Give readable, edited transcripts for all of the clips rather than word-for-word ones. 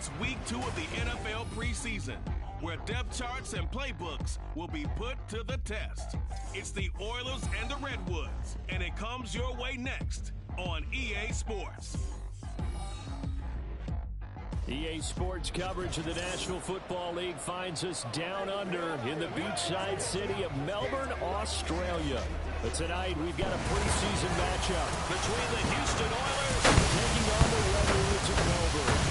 It's week 2 of the NFL preseason, where depth charts and playbooks will be put to the test. It's the Oilers and the Redwoods, and it comes your way next on EA Sports. EA Sports coverage of the National Football League finds us down under in the beachside city of Melbourne, Australia. But tonight we've got a preseason matchup between the Houston Oilers taking on the Redwoods of Melbourne.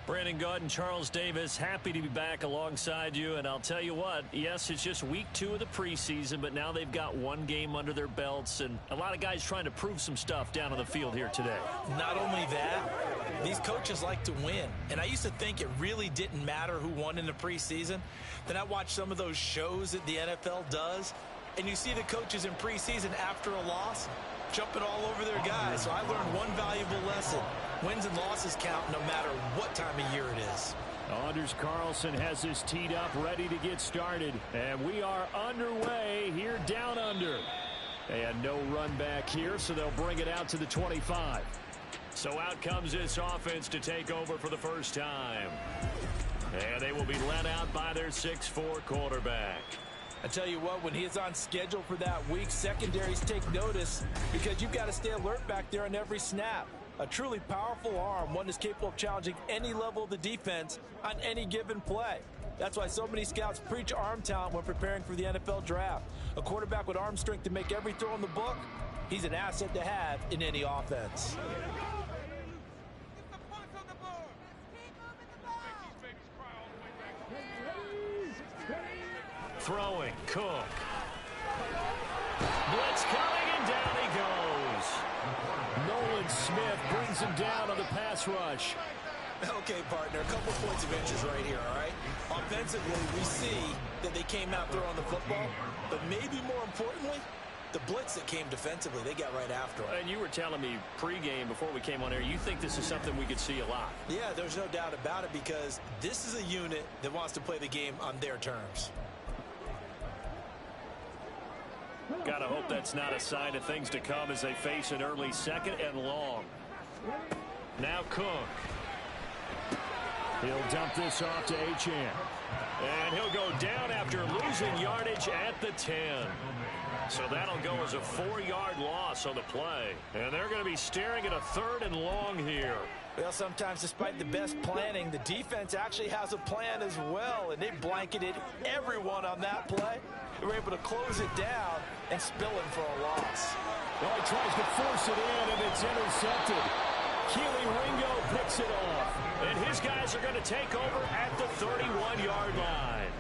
Brandon Gaunt and Charles Davis, happy to be back alongside you. And I'll tell you what, yes, it's just week 2 of the preseason, but now they've got one game under their belts, and a lot of guys trying to prove some stuff down on the field here today. Not only that, these coaches like to win. And I used to think it really didn't matter who won in the preseason. Then I watched some of those shows that the NFL does, and you see the coaches in preseason after a loss jumping all over their guys. So I learned one valuable lesson. Wins and losses count no matter what time of year it is. Anders Carlson has this teed up, ready to get started. And we are underway here down under. And no run back here, so they'll bring it out to the 25. So out comes this offense to take over for the first time. And they will be led out by their 6'4" quarterback. I tell you what, when he is on schedule for that week, secondaries take notice because you've got to stay alert back there on every snap. A truly powerful arm, one that's capable of challenging any level of the defense on any given play. That's why so many scouts preach arm talent when preparing for the NFL draft. A quarterback with arm strength to make every throw in the book, he's an asset to have in any offense. Throwing, Cook. Blitz coming, and down he goes. Nolan Smith brings him down on the pass rush. Okay, partner, a couple points of interest right here, all right? Offensively, we see that they came out throwing the football, but maybe more importantly, the blitz that came defensively, they got right after him. And you were telling me pregame before we came on air, you think this is something we could see a lot. Yeah, there's no doubt about it because this is a unit that wants to play the game on their terms. Gotta hope that's not a sign of things to come as they face an early second and long. Now Cook. He'll dump this off to Achane. And he'll go down after losing yardage at the 10. So that'll go as a 4-yard loss on the play. And they're going to be staring at a 3rd and long here. Well, sometimes despite the best planning, the defense actually has a plan as well, and they blanketed everyone on that play. They were able to close it down and spill him for a loss. Well, he tries to force it in, and it's intercepted. Keely Ringo picks it off, and his guys are going to take over at the 31-yard line.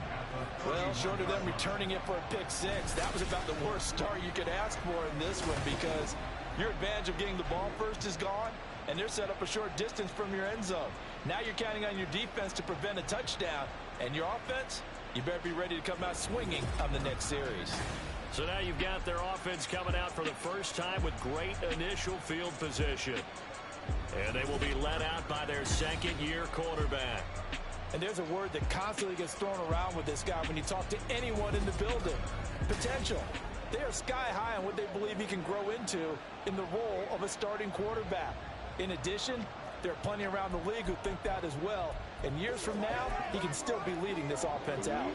Well, short of them returning it for a pick 6, that was about the worst start you could ask for in this one because your advantage of getting the ball first is gone, and they're set up a short distance from your end zone. Now you're counting on your defense to prevent a touchdown, and your offense, you better be ready to come out swinging on the next series. So now you've got their offense coming out for the first time with great initial field position. And they will be led out by their second-year quarterback. And there's a word that constantly gets thrown around with this guy when you talk to anyone in the building. Potential. They are sky high on what they believe he can grow into in the role of a starting quarterback. In addition, there are plenty around the league who think that as well. And years from now, he can still be leading this offense out.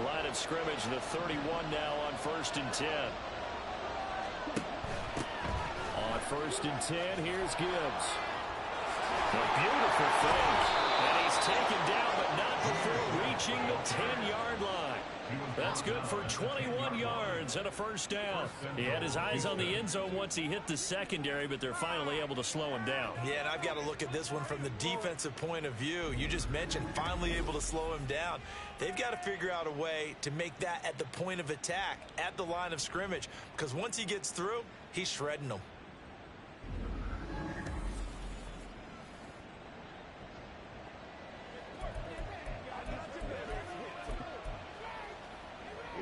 Line of scrimmage, the 31 now on 1st and 10. On 1st and 10, here's Gibbs. A beautiful fake. And he's taken down, but not before reaching the 10-yard line. That's good for 21 yards and a first down. He had his eyes on the end zone once he hit the secondary, but they're finally able to slow him down. Yeah, and I've got to look at this one from the defensive point of view. You just mentioned finally able to slow him down. They've got to figure out a way to make that at the point of attack, at the line of scrimmage, because once he gets through, he's shredding them.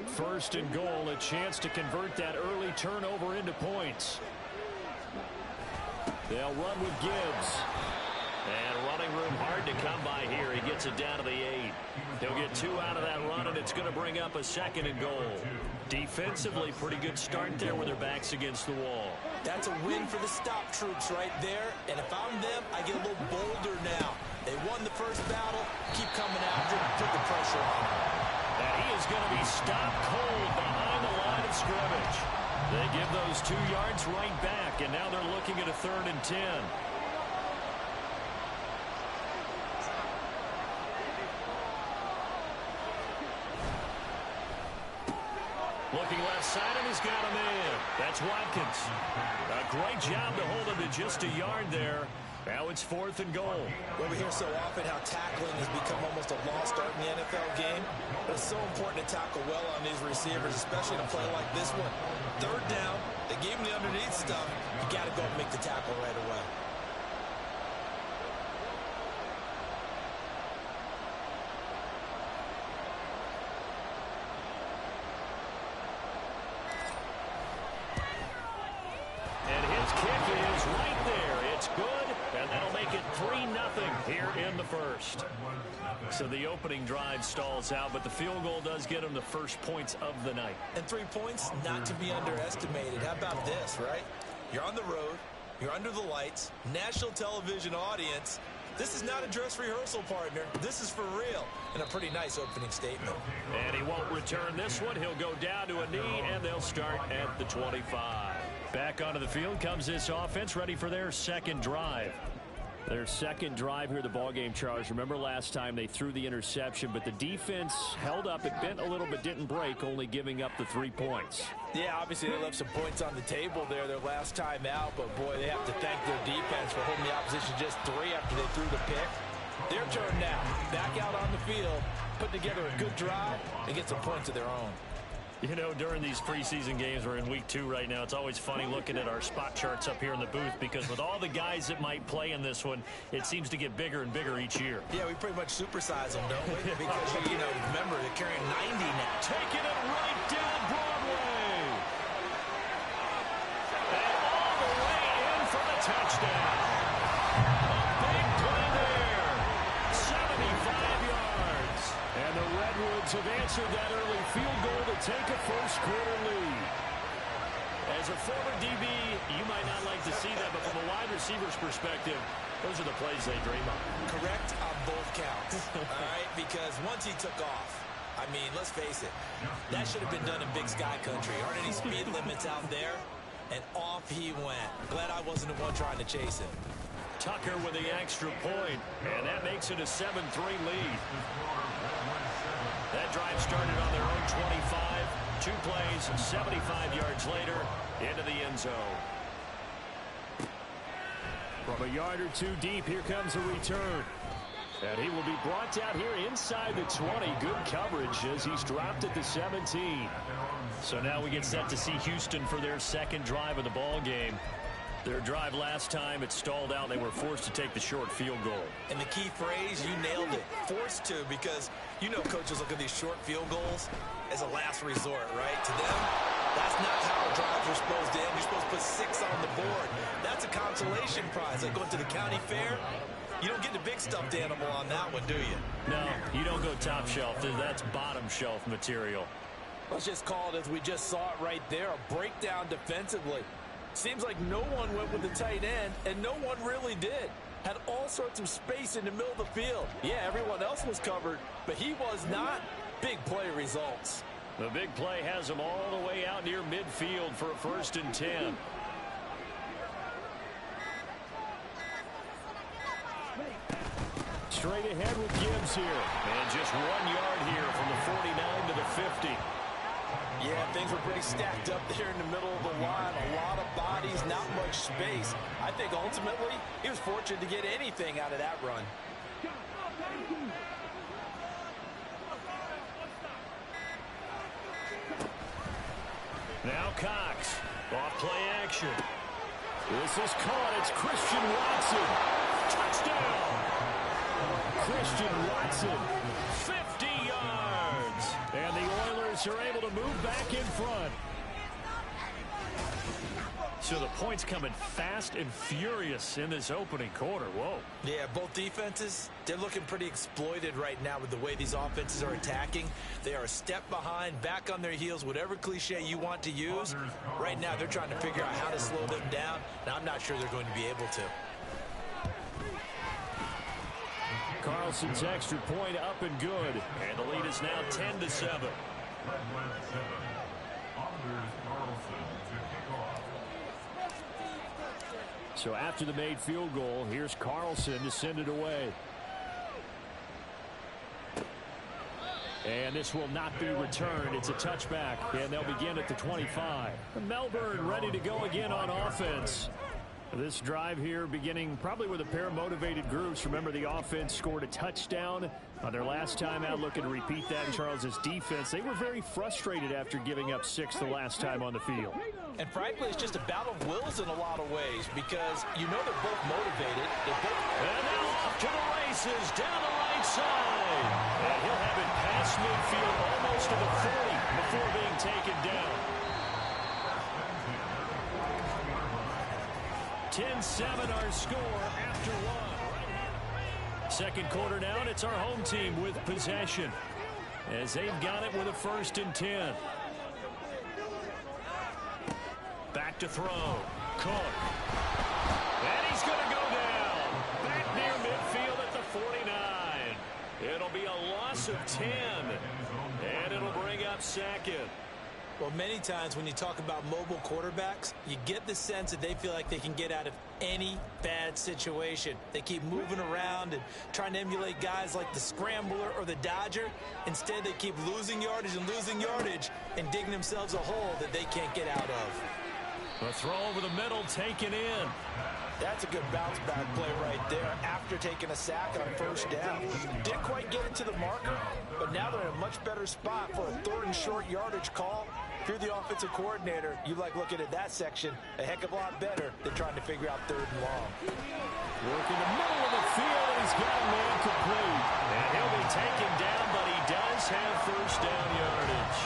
First and goal, a chance to convert that early turnover into points. They'll run with Gibbs. And running room hard to come by here. He gets it down to the 8. He'll get 2 out of that run, and it's going to bring up a 2nd and goal. Defensively, pretty good start there with their backs against the wall. That's a win for the stop troops right there. And if I'm them, I get a little bolder now. They won the first battle. Keep coming after them. Put the pressure on them. And he is going to be stopped cold behind the line of scrimmage. They give those 2 yards right back, and now they're looking at a 3rd and 10. Looking left side, and he's got him in. That's Watkins. A great job to hold him to just a yard there. Now it's 4th and goal. Well, we hear so often how tackling has become almost a lost art in the NFL game. But it's so important to tackle well on these receivers, especially in a play like this one. 3rd down, they gave him the underneath stuff. You got to go and make the tackle right away. Here in the first. So the opening drive stalls out, but the field goal does get them the first points of the night. And 3 points, not to be underestimated. How about this, right? You're on the road. You're under the lights. National television audience. This is not a dress rehearsal, partner. This is for real. And a pretty nice opening statement. And he won't return this one. He'll go down to a knee, and they'll start at the 25. Back onto the field comes this offense, ready for their 2nd drive. Their 2nd drive here, the ballgame, Charles. Remember last time they threw the interception, but the defense held up. It bent a little but didn't break, only giving up the 3 points. Yeah, obviously they left some points on the table there their last time out, but boy, they have to thank their defense for holding the opposition just 3 after they threw the pick. Their turn now. Back out on the field, put together a good drive, and get some points of their own. You know, during these preseason games, we're in week 2 right now, it's always funny looking at our spot charts up here in the booth because with all the guys that might play in this one, it seems to get bigger and bigger each year. Yeah, we pretty much supersize them, don't we? Because, you know, remember, they're carrying 90 now. Taking it right down Broadway. And all the way in for the touchdown. A big play there. 75 yards. And the Redwoods have answered that early field goal to take a first-quarter lead. As a former DB, you might not like to see that, but from a wide receiver's perspective, those are the plays they dream of. Correct on both counts, all right? Because once he took off, I mean, let's face it, that should have been done in Big Sky Country. Aren't any speed limits out there? And off he went. Glad I wasn't the one trying to chase him. Tucker with the extra point, and that makes it a 7-3 lead. That drive started on their own 25. 2 plays, 75 yards later, into the end zone. From a yard or 2 deep, here comes a return. And he will be brought down here inside the 20. Good coverage as he's dropped at the 17. So now we get set to see Houston for their 2nd drive of the ball game. Their drive last time, it stalled out. They were forced to take the short field goal. And the key phrase, you nailed it. Forced to, because you know coaches look at these short field goals as a last resort, right? To them, that's not how drives are supposed to end. You're supposed to put 6 on the board. That's a consolation prize. Like going to the county fair, you don't get the big stuffed animal on that one, do you? No, you don't go top shelf. That's bottom shelf material. Let's just call it as we just saw it right there, a breakdown defensively. Seems like no one went with the tight end, and no one really did. Had all sorts of space in the middle of the field. Yeah, everyone else was covered, but he was not. Big play results. The big play has him all the way out near midfield for a 1st and 10. Straight ahead with Gibbs here. And just 1 yard here from the 49 to the 50. Yeah, things were pretty stacked up there in the middle of the line. A lot of bodies, not much space. I think ultimately he was fortunate to get anything out of that run. Now Cox. Off play action. This is caught. It's Christian Watson. Touchdown. Christian Watson. 50 yards. And the Oilers are able to move back in front. So the points coming fast and furious in this opening quarter. Whoa. Yeah, both defenses, they're looking pretty exploited right now with the way these offenses are attacking. They are a step behind, back on their heels, whatever cliche you want to use. Right now, they're trying to figure out how to slow them down, and I'm not sure they're going to be able to. Carlson's extra point up and good. And the lead is now 10-7. So after the made field goal, here's Carlson to send it away. And this will not be returned. It's a touchback, and they'll begin at the 25. Melbourne ready to go again on offense. This drive here beginning probably with a pair of motivated groups. Remember, the offense scored a touchdown on their last time out. Looking to repeat that in Charles's defense. They were very frustrated after giving up 6 the last time on the field. And frankly, it's just a battle of wills in a lot of ways because you know they're both motivated. And now off to the races down the right side. And he'll have it past midfield almost to the 40 before being taken down. 10-7 our score after one. Second quarter now, and it's our home team with possession as they've got it with a 1st and 10. Back to throw. Cook. And he's going to go down. Back near midfield at the 49. It'll be a loss of 10. And it'll bring up 2nd. Well, many times when you talk about mobile quarterbacks, you get the sense that they feel like they can get out of any bad situation. They keep moving around and trying to emulate guys like the Scrambler or the Dodger. Instead, they keep losing yardage and digging themselves a hole that they can't get out of. A throw over the middle taken in. That's a good bounce-back play right there after taking a sack on 1st down. Didn't quite get it to the marker, but now they're in a much better spot for a 3rd and short yardage call. If you're the offensive coordinator, you like looking at that section a heck of a lot better than trying to figure out 3rd and long. Working the middle of the field, and he's got a man complete. And he'll be taken down, but he does have 1st down yardage.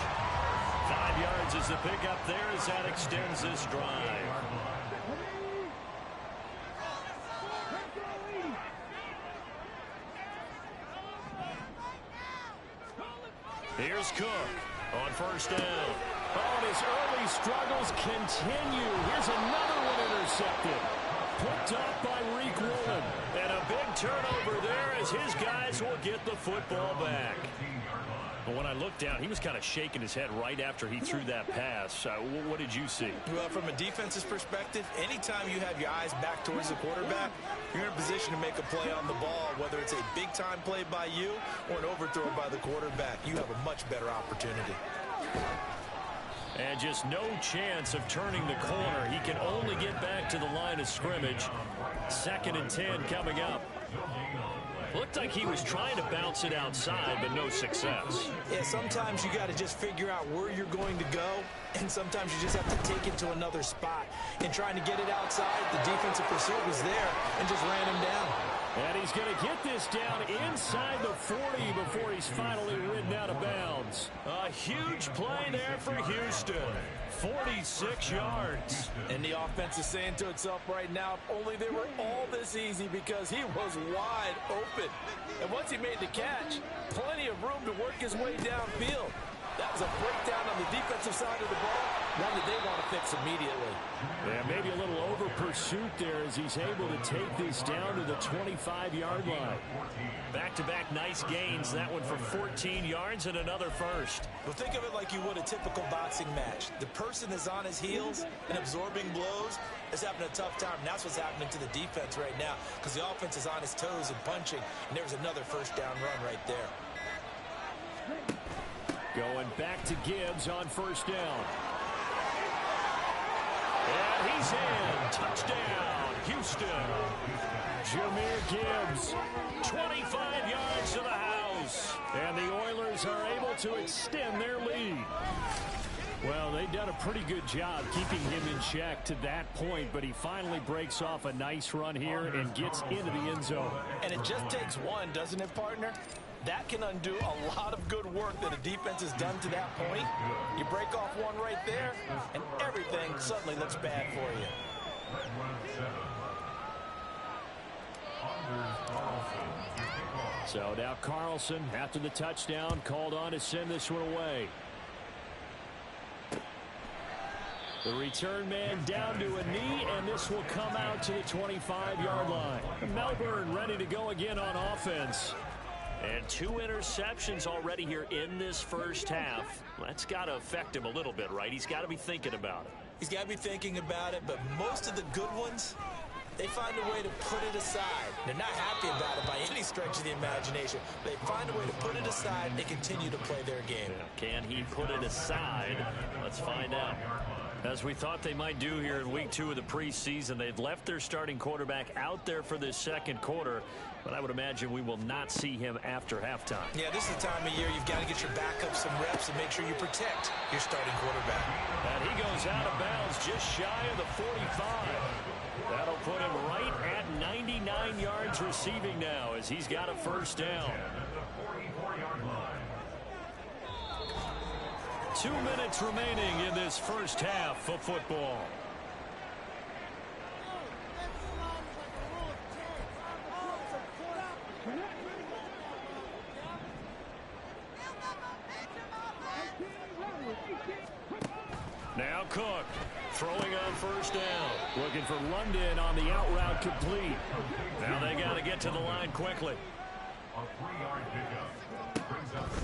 5 yards is the pickup there as that extends this drive. Here's Cook on 1st down. Oh, and his early struggles continue. Here's another one intercepted. Picked up by Reek Woolen. And a big turnover there as his guys will get the football back. But when I looked down, he was kind of shaking his head right after he threw that pass. What did you see? Well, from a defense's perspective, anytime you have your eyes back towards the quarterback, you're in a position to make a play on the ball, whether it's a big-time play by you or an overthrow by the quarterback. You have a much better opportunity. And just no chance of turning the corner. He can only get back to the line of scrimmage. 2nd and 10 coming up. Looked like he was trying to bounce it outside, but no success. Yeah, sometimes you got to just figure out where you're going to go, and sometimes you just have to take it to another spot. And trying to get it outside, the defensive pursuit was there and just ran him down. And he's going to get this down inside the 40 before he's finally ridden out of bounds. A huge play there for Houston. 46 yards. And the offense is saying to itself right now, if only they were all this easy, because he was wide open. And once he made the catch, plenty of room to work his way downfield. That was a breakdown on the defensive side of the ball, one that they want to fix immediately. Yeah, maybe a little over pursuit there as he's able to take this down to the 25-yard line. Back-to-back nice gains. That one for 14 yards and another 1st. Well, think of it like you would a typical boxing match. The person is on his heels and absorbing blows is having a tough time. And that's what's happening to the defense right now, because the offense is on his toes and punching. And there's another 1st down run right there. Going back to Gibbs on 1st down. And he's in. Touchdown, Houston. Jameer Gibbs, 25 yards to the house. And the Oilers are able to extend their lead. Well, they've done a pretty good job keeping him in check to that point, but he finally breaks off a nice run here and gets into the end zone. And it just takes one, doesn't it, partner? That can undo a lot of good work that a defense has done to that point. You break off one right there, and everything suddenly looks bad for you. So now Carlson, after the touchdown, called on to send this one away. The return man down to a knee, and this will come out to the 25-yard line. Melbourne ready to go again on offense. And 2 interceptions already here in this first half. That's got to affect him a little bit, right? He's got to be thinking about it. He's got to be thinking about it, but most of the good ones, they find a way to put it aside. They're not happy about it by any stretch of the imagination. They find a way to put it aside and continue to play their game. Can he put it aside? Let's find out. As we thought they might do here in week 2 of the preseason, they've left their starting quarterback out there for this second quarter, but I would imagine we will not see him after halftime. Yeah, this is the time of year you've got to get your backup some reps and make sure you protect your starting quarterback. And he goes out of bounds just shy of the 45. That'll put him right at 99 yards receiving now as he's got a first down. 2 minutes remaining in this first half of football. Now Cook throwing on first down. Looking for London on the out route complete. Now they got to get to the line quickly.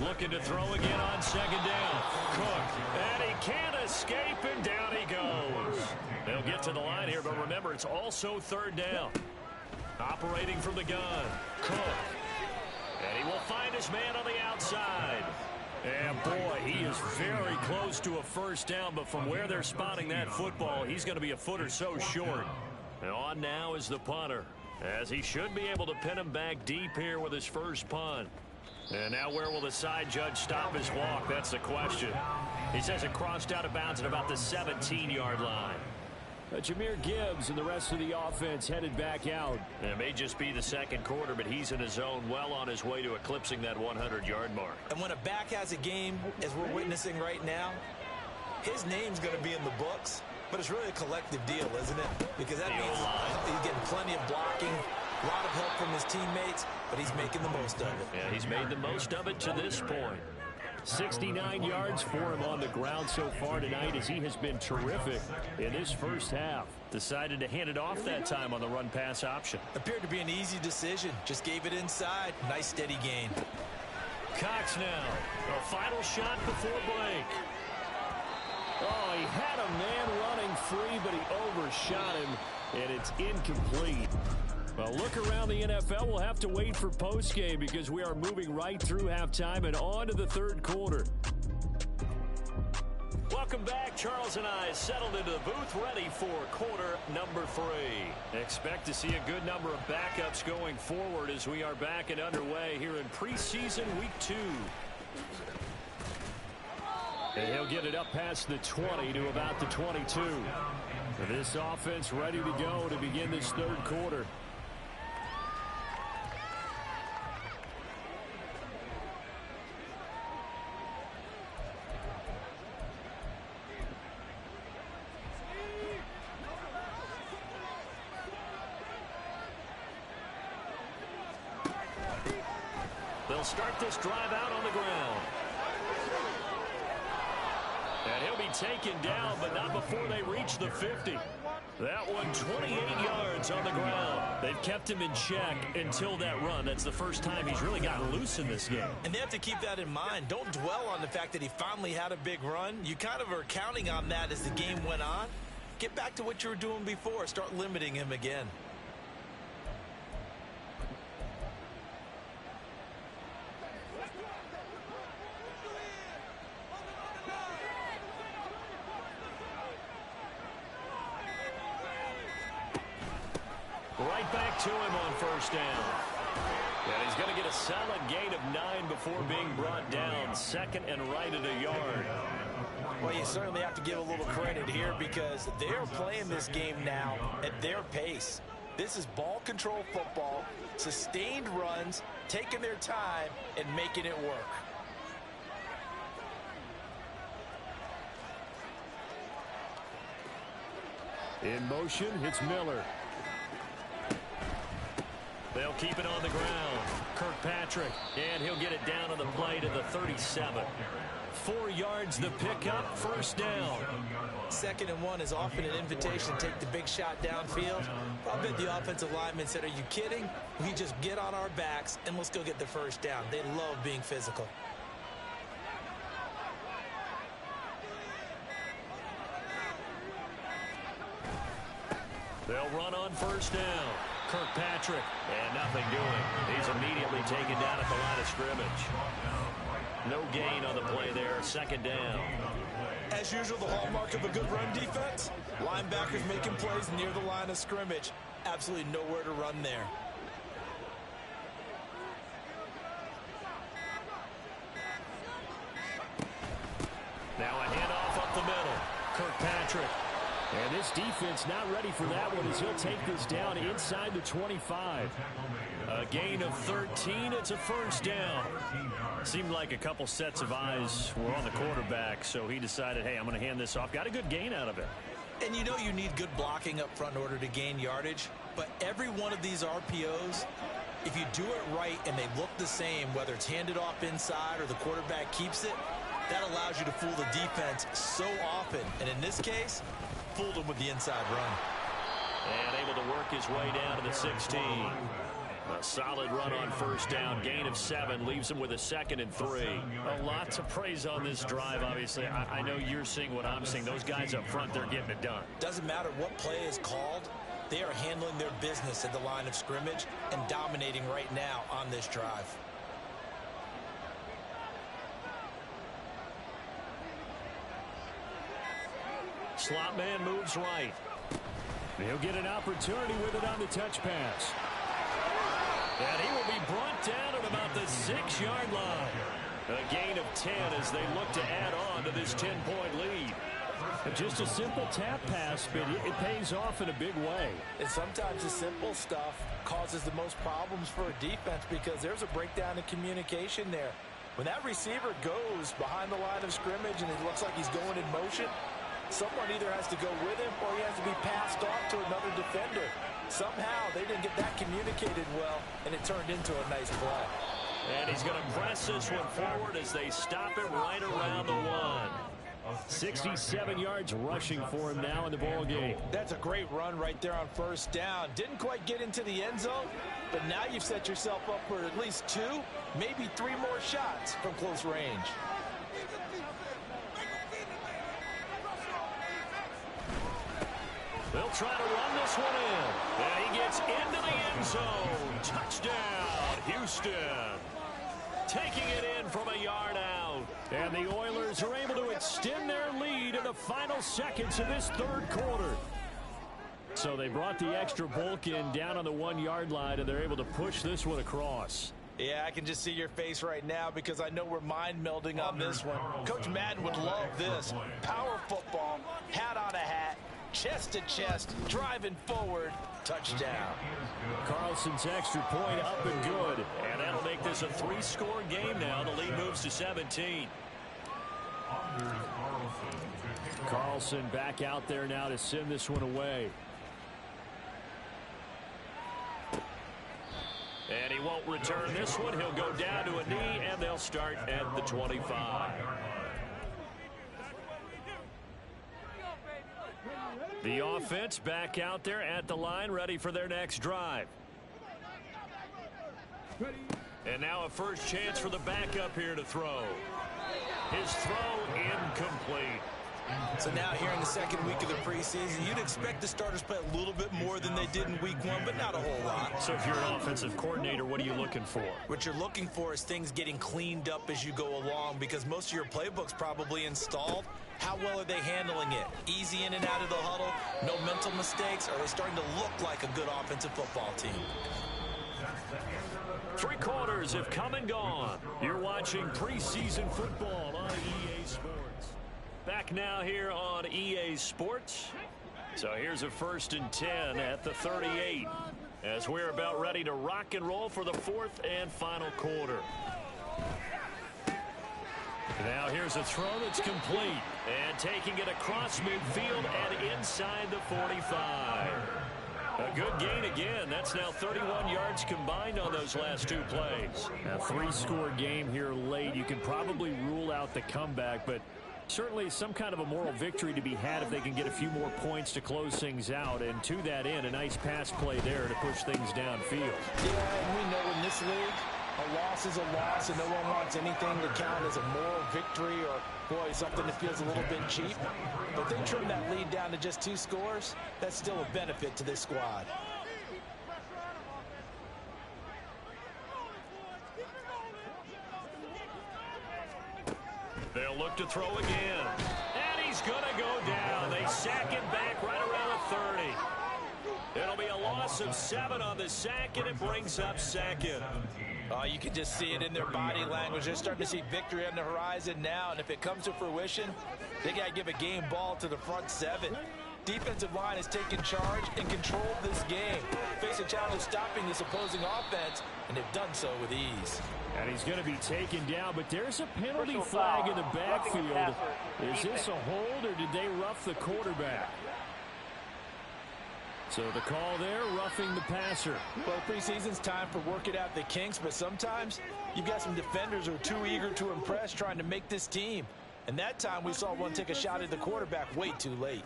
Looking to throw again on second down. Cook, and he can't escape, and down he goes. They'll get to the line here, but remember, it's also third down. Operating from the gun, Cook. And he will find his man on the outside. And boy, he is very close to a first down, but from where they're spotting that football, he's going to be a foot or so short. And on now is the punter, as he should be able to pin him back deep here with his first punt. And now where will the side judge stop his walk? That's the question. He says it crossed out of bounds at about the 17-yard line. Jahmyr Gibbs and the rest of the offense headed back out. It may just be the second quarter, but he's in his zone, well on his way to eclipsing that 100-yard mark. And when a back has a game, as we're witnessing right now, his name's going to be in the books, but it's really a collective deal, isn't it? Because that means he's getting plenty of blocking, a lot of help from his teammates, but he's making the most of it. Yeah, he's made the most of it to this point. 69 yards for him on the ground so far tonight, as he has been terrific in this first half. Decided to hand it off that time on the run-pass option. Appeared to be an easy decision. Just gave it inside. Nice steady gain. Cox now. A final shot before break. Oh, he had a man running free, but he overshot him, and it's incomplete. Well, look around the NFL. We'll have to wait for postgame because we are moving right through halftime and on to the third quarter. Welcome back. Charles and I settled into the booth, ready for quarter number 3. Expect to see a good number of backups going forward as we are back and underway here in preseason week 2. And he'll get it up past the 20 to about the 22. This offense ready to go to begin this third quarter. They'll start this drive out on the ground. And he'll be taken down, but not before they reach the 50. That one 28 yards on the ground. They've kept him in check until that run. That's the first time he's really gotten loose in this game. And they have to keep that in mind. Don't dwell on the fact that he finally had a big run. You kind of are counting on that as the game went on. Get back to what you were doing before. Start limiting him again. Right back to him on first down. And he's going to get a solid gain of 9 before being brought down. Second and right at a yard. Well, you certainly have to give a little credit here because they're playing this game now at their pace. This is ball control football, sustained runs, taking their time, and making it work. In motion, it's Miller. They'll keep it on the ground. Kirkpatrick, and he'll get it down on the play to the 37. 4 yards the pickup, first down. 2nd and 1 is often an invitation to take the big shot downfield. I bet the offensive lineman said, are you kidding? We just get on our backs and let's go get the first down. They love being physical. They'll run on first down. Kirkpatrick, and nothing doing. He's immediately taken down at the line of scrimmage. No gain on the play there, 2nd down. As usual, the hallmark of a good run defense, linebackers making plays near the line of scrimmage. Absolutely nowhere to run there. Now a handoff up the middle. Kirkpatrick. And this defense not ready for that one as he'll take this down inside the 25. A gain of 13. It's a first down. Seemed like a couple sets of eyes were on the quarterback, so he decided, hey, I'm going to hand this off. Got a good gain out of it. And you know you need good blocking up front in order to gain yardage. But every one of these RPOs, if you do it right and they look the same, whether it's handed off inside or the quarterback keeps it, that allows you to fool the defense so often. And in this case, fooled him with the inside run. And able to work his way down to the 16. A solid run on first down. Gain of 7 leaves him with a 2nd and 3. A lot to praise on this drive, obviously. I know you're seeing what I'm seeing. Those guys up front, they're getting it done. Doesn't matter what play is called. They are handling their business at the line of scrimmage and dominating right now on this drive. Slot man moves right. He'll get an opportunity with it on the touch pass. And he will be brought down at about the 6-yard line. A gain of 10 as they look to add on to this 10-point lead. Just a simple tap pass, but it pays off in a big way. And sometimes the simple stuff causes the most problems for a defense because there's a breakdown in communication there. When that receiver goes behind the line of scrimmage and it looks like he's going in motion, someone either has to go with him or he has to be passed off to another defender. Somehow they didn't get that communicated well, and it turned into a nice play. And he's going to press this one forward as they stop it right around the 1. 67 yards rushing for him now in the ball game. That's a great run right there on first down. Didn't quite get into the end zone, but now you've set yourself up for at least 2, maybe 3 more shots from close range. They'll try to run this one in. And he gets into the end zone. Touchdown, Houston. Taking it in from a yard out. And the Oilers are able to extend their lead in the final seconds of this 3rd quarter. So they brought the extra bulk in down on the 1-yard line, and they're able to push this one across. Yeah, I can just see your face right now because I know we're mind melding on this one. Coach Madden would love this. Power football, hat on a hat, chest to chest, driving forward, touchdown. Carlson's extra point up and good. And that'll make this a 3-score game now. The lead moves to 17. Carlson back out there now to send this one away. And he won't return this one. He'll go down to a knee, and they'll start at the 25. The offense back out there at the line, ready for their next drive. And now a first chance for the backup here to throw. His throw incomplete. So now here in the 2nd week of the preseason, you'd expect the starters play a little bit more than they did in week 1, but not a whole lot. So if you're an offensive coordinator, what are you looking for? What you're looking for is things getting cleaned up as you go along because most of your playbook's probably installed. How well are they handling it? Easy in and out of the huddle, no mental mistakes? Are they starting to look like a good offensive football team? 3 quarters have come and gone. You're watching preseason football on EA Sports. Back now here on EA Sports. So here's a 1st and 10 at the 38 as we're about ready to rock and roll for the 4th and final quarter. Now here's a throw that's complete, and taking it across midfield and inside the 45. A good gain again. That's now 31 yards combined on those last 2 plays. A 3-score game here late. You can probably rule out the comeback, but certainly some kind of a moral victory to be had if they can get a few more points to close things out. And to that end, a nice pass play there to push things downfield. Yeah, and we know in this league, a loss is a loss, and no one wants anything to count as a moral victory or, boy, something that feels a little bit cheap. But they trim that lead down to just 2 scores. That's still a benefit to this squad. They'll look to throw again. And he's going to go down. They sack him back right around the 30. It'll be a loss of 7 on the sack, and it brings up 2nd. Oh, you can just see it in their body language. They're starting to see victory on the horizon now, and if it comes to fruition, they got to give a game ball to the front 7. Defensive line has taken charge and controlled this game. Face a challenge of stopping this opposing offense, and they've done so with ease. And he's going to be taken down, but there's a penalty flag in the backfield. Is this a hold, or did they rough the quarterback? So the call there, roughing the passer. Well, preseason's time for working out the kinks, but sometimes you've got some defenders who are too eager to impress, trying to make this team. And that time we saw one take a shot at the quarterback way too late.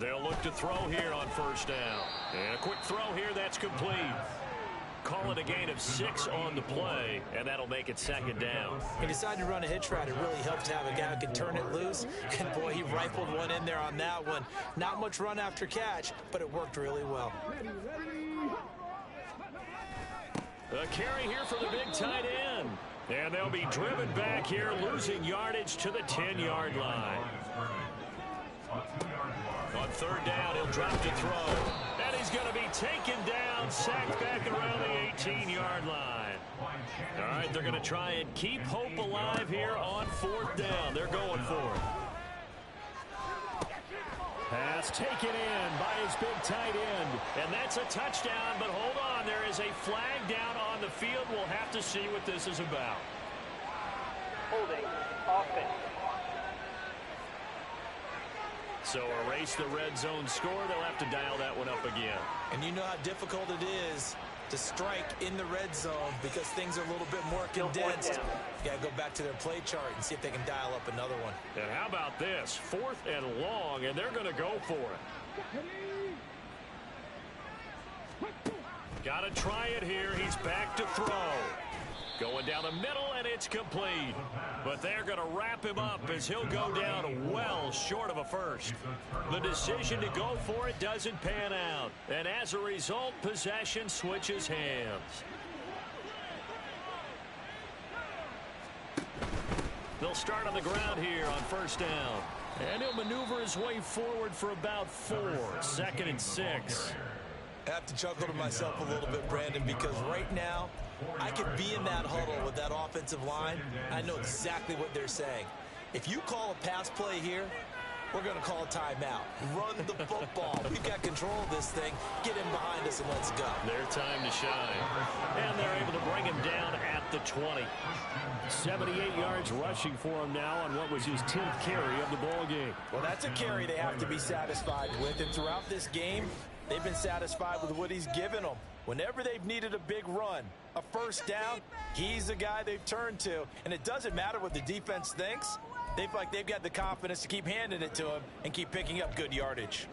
They'll look to throw here on 1st down. And a quick throw here, that's complete. Call it a gain of 6 on the play, and that'll make it 2nd down. He decided to run a hitch route. It really helps to have a guy who can turn it loose. And, boy, he rifled one in there on that one. Not much run after catch, but it worked really well. A carry here for the big tight end. And they'll be driven back here, losing yardage to the 10-yard line. On 3rd down, he'll drop to throw. And he's going to be taken down, sacked back around the 18-yard line. All right, they're going to try and keep hope alive here on 4th down. They're going for it. Pass taken in by his big tight end. And that's a touchdown, but hold on. There is a flag down on the field. We'll have to see what this is about. Holding offense. So erase the red zone score. They'll have to dial that one up again. And you know how difficult it is to strike in the red zone because things are a little bit more condensed. You got to go back to their play chart and see if they can dial up another one. And how about this? 4th and long, and they're going to go for it. Got to try it here. He's back to throw. Going down the middle, and it's complete. But they're going to wrap him up as he'll go down well short of a first. The decision to go for it doesn't pan out. And as a result, possession switches hands. They'll start on the ground here on 1st down. And he'll maneuver his way forward for about 4. 2nd and 6. I have to chuckle to myself a little bit, Brandon, because right now, I could be in that huddle with that offensive line. I know exactly what they're saying. If you call a pass play here, we're going to call a timeout. Run the football. We've got control of this thing. Get him behind us and let's go. Their time to shine. And they're able to bring him down at the 20. 78 yards rushing for him now on what was his 10th carry of the ball game. Well, that's a carry they have to be satisfied with. And throughout this game, they've been satisfied with what he's given them. Whenever they've needed a big run, a 1st down, he's the guy they've turned to. And it doesn't matter what the defense thinks. They've got the confidence to keep handing it to him and keep picking up good yardage.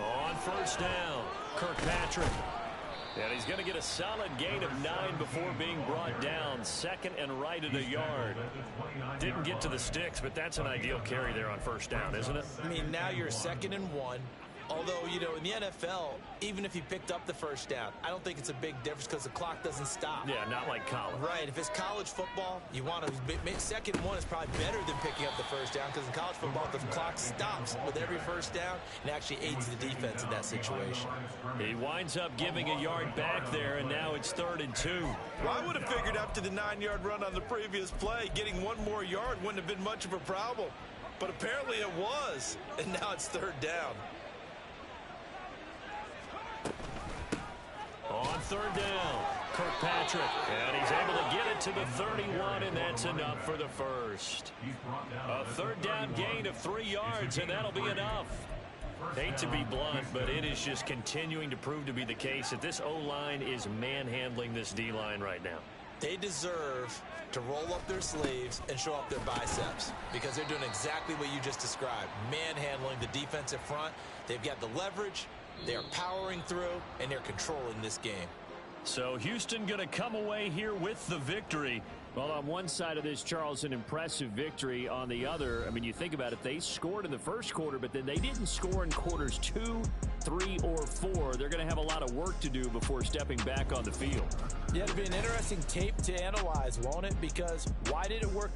On 1st down, Kirkpatrick. And he's going to get a solid gain of 9 before being brought down. 2nd and right at a yard. Didn't get to the sticks, but that's an ideal carry there on 1st down, isn't it? I mean, now you're 2nd and 1. Although, you know, in the NFL, even if he picked up the first down, I don't think it's a big difference because the clock doesn't stop. Yeah, not like college. Right. If it's college football, you want to second one is probably better than picking up the first down because in college football, the clock stops with every first down and actually aids the defense in that situation. He winds up giving a yard back there, and now it's 3rd and 2. Well, I would have figured after the 9-yard run on the previous play, getting one more yard wouldn't have been much of a problem. But apparently it was, and now it's 3rd down. On 3rd down, Kirkpatrick, and he's able to get it to the 31, and that's enough for the first. A 3rd down gain of 3 yards, and that'll be enough. Hate to be blunt, but it is just continuing to prove to be the case that this O-line is manhandling this D-line right now. They deserve to roll up their sleeves and show up their biceps because they're doing exactly what you just described, manhandling the defensive front. They've got the leverage. They're powering through, and they're controlling this game. So Houston going to come away here with the victory. Well, on one side of this, Charles, an impressive victory. On the other, I mean, you think about it, they scored in the first quarter, but then they didn't score in quarters 2, 3, or 4. They're going to have a lot of work to do before stepping back on the field. Yeah, it'll be an interesting tape to analyze, won't it? Because why did it work